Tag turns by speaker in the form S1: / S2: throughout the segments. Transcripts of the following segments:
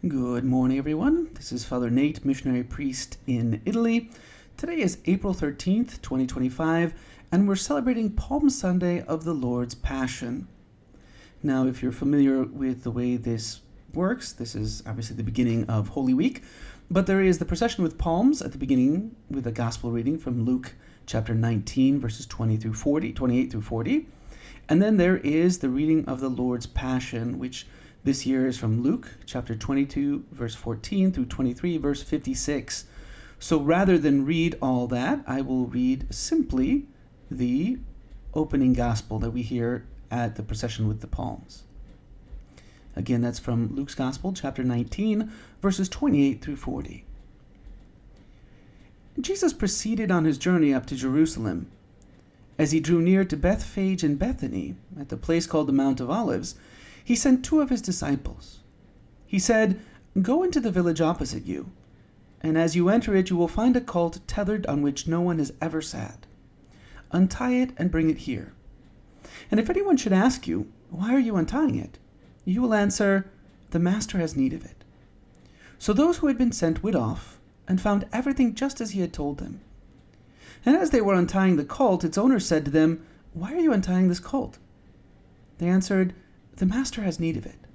S1: Good morning, everyone. This is Father Nate, missionary priest in Italy. Today is April 13th, 2025, and we're celebrating Palm Sunday of the Lord's Passion. Now, if you're familiar with the way this works, this is obviously the beginning of Holy Week, but there is the procession with palms at the beginning with a gospel reading from Luke chapter 19, verses 28 through 40. And then there is the reading of the Lord's Passion, which this year is from Luke chapter 22, verse 14 through 23, verse 56. So rather than read all that, I will read simply the opening gospel that we hear at the procession with the palms. Again, that's from Luke's Gospel, chapter 19, verses 28 through 40. Jesus proceeded on his journey up to Jerusalem. As he drew near to Bethphage and Bethany, at the place called the Mount of Olives, he sent two of his disciples. He said, "Go into the village opposite you, and as you enter it, you will find a colt tethered on which no one has ever sat. Untie it and bring it here. And if anyone should ask you, 'Why are you untying it?' you will answer, 'The master has need of it.'" So those who had been sent went off and found everything just as he had told them. And as they were untying the colt, its owner said to them, "Why are you untying this colt?" They answered, "The master has need of it."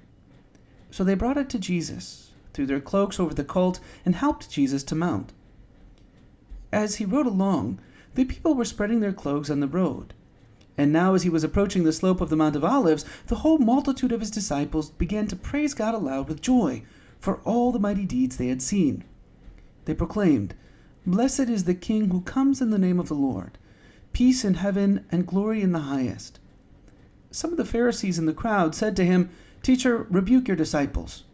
S1: So they brought it to Jesus, threw their cloaks over the colt, and helped Jesus to mount. As he rode along, the people were spreading their cloaks on the road. And now as he was approaching the slope of the Mount of Olives, the whole multitude of his disciples began to praise God aloud with joy for all the mighty deeds they had seen. They proclaimed, "Blessed is the King who comes in the name of the Lord. Peace in heaven and glory in the highest." Some of the Pharisees in the crowd said to him, "Teacher, rebuke your disciples."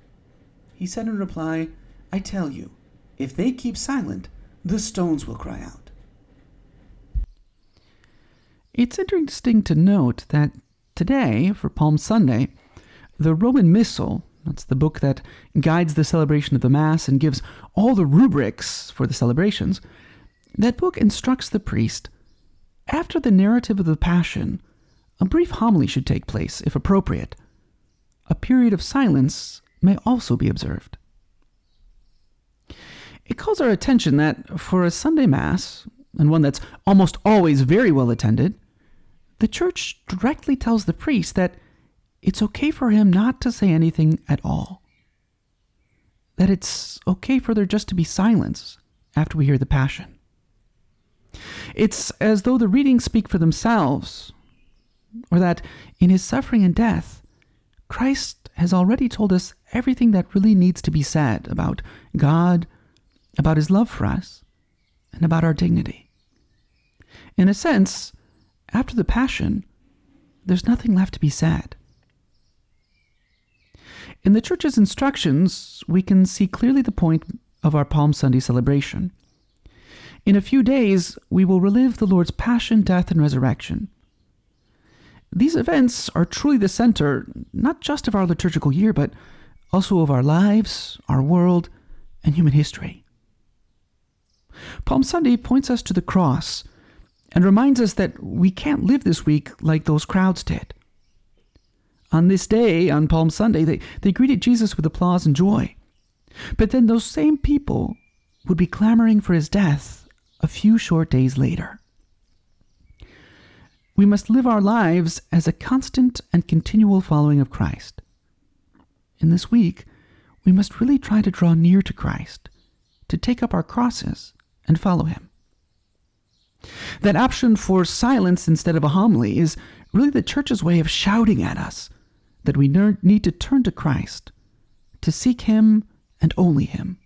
S1: He said in reply, "I tell you, if they keep silent, the stones will cry out." It's interesting to note that today, for Palm Sunday, the Roman Missal, that's the book that guides the celebration of the Mass and gives all the rubrics for the celebrations, that book instructs the priest, after the narrative of the Passion, a brief homily should take place, if appropriate. A period of silence may also be observed. It calls our attention that for a Sunday Mass, and one that's almost always very well attended, the Church directly tells the priest that it's okay for him not to say anything at all. That it's okay for there just to be silence after we hear the Passion. It's as though the readings speak for themselves, or that in his suffering and death, Christ has already told us everything that really needs to be said about God, about his love for us, and about our dignity. In a sense, after the Passion, there's nothing left to be said. In the Church's instructions, we can see clearly the point of our Palm Sunday celebration. In a few days, we will relive the Lord's Passion, death, and resurrection. These events are truly the center, not just of our liturgical year, but also of our lives, our world, and human history. Palm Sunday points us to the cross and reminds us that we can't live this week like those crowds did. On this day, on Palm Sunday, they greeted Jesus with applause and joy. But then those same people would be clamoring for his death a few short days later. We must live our lives as a constant and continual following of Christ. In this week, we must really try to draw near to Christ, to take up our crosses and follow him. That option for silence instead of a homily is really the Church's way of shouting at us that we need to turn to Christ, to seek him and only him.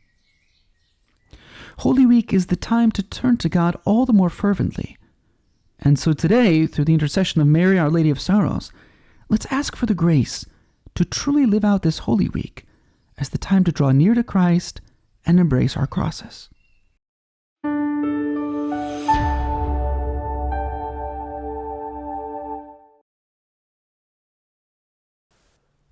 S1: Holy Week is the time to turn to God all the more fervently. And so today, through the intercession of Mary, Our Lady of Sorrows, let's ask for the grace to truly live out this Holy Week as the time to draw near to Christ and embrace our crosses.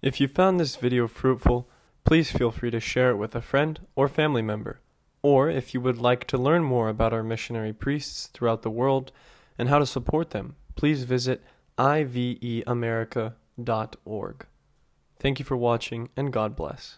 S2: If you found this video fruitful, please feel free to share it with a friend or family member. Or if you would like to learn more about our missionary priests throughout the world and how to support them, please visit iveamerica.org. Thank you for watching, and God bless.